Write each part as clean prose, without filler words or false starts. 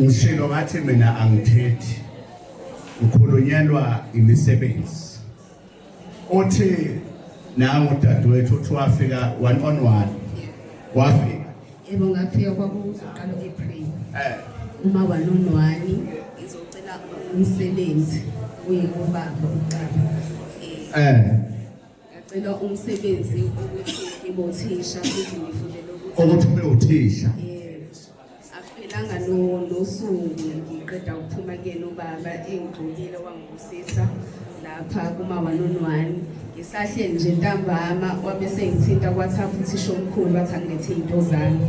Ngishilo ngathi mina angithethi ukhulunyelwa imisebenzi othi nangu dadewethu uthi wafika 1-on-1 wafika yebo ngafika kwakuqala April uma 1-on-1 ngizocela umsebenzi uyikubaba uqala ngacela umsebenzi ukuthi ngibothisha futhi ngifundele ukuthi ube uthisha akuphelanga nosuku ngiqeda ukuphuma kuyena ubaba engigqokile wangibusisa lapha kuma 1-on-1 ngisahle nje ntambama wabe sengithinta kwaThapha uthisha omkhulu wathi angilethe izinto zami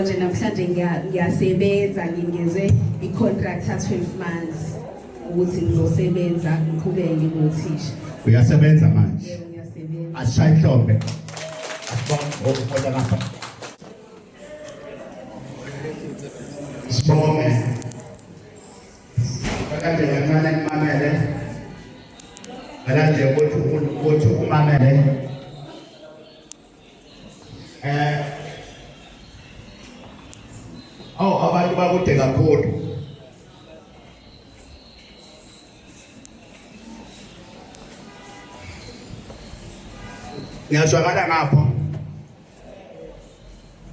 nje namhlanje ngiyasebenza ngingeze i-contract ka 12 months ukuthi ngizosebenza ngiqhubeke ngothisha. Uyasebenza manje? Yebo ngiyasebenza. Ashaye mhlombe. Asibonge ukhola lapha. Sibonge. Bakade ngimana ngimamele. Alanje ukuthi umamele. Abantu bakude kakhulu. Ngiyazwakala ngapho.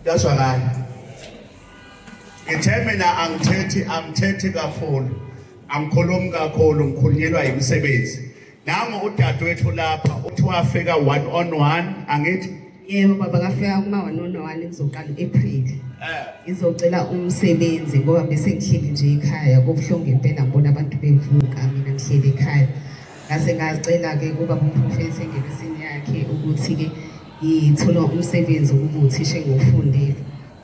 Ngiyazwakala. Ngithe mina angithethi kakhulu. Angikhulumi kakhulu, ngikhulunyelwa imisebenzi. Nangu udadewethu lapha uthi wafika 1-on-1 angithi yebo baba kafika kuma 1-on-1 kuzoqala April. Ngizocela umsebenzi ngoba bese ngihleli nje ekhaya kobuhlungu impela ngibona abantu bevuka mina ngihleli ekhaya. Ngase ngacela ke kuba umprofessor ngebisini yakhe ukuthi ke ngithola umsebenzi ukuba uthisha engofundile.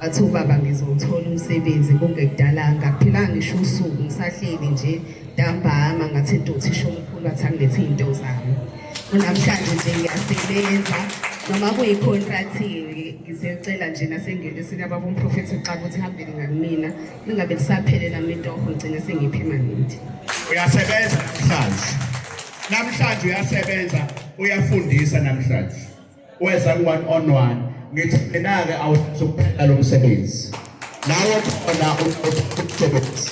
Bathi ubaba ngizothola umsebenzi kungekudalanga kuphela ngisho usuku ngisahleli nje ntambama ngathi uthisha omkhulu wathi angilethe izinto zami. Namhlanje nje ngiyasebenza noma kuyi-contract ngisecela nje nasengelisini ababomprofessor xa ukuthi hambele ngakumina ningabe lisaphelela mintoho ngicina sengipermanent. Uyasebenza namhlanje uyasebenza uyafundisa namhlanje weza 1-on-1 ngithi mina ke awusukuphela lo msebenzi nawe khona usebenza.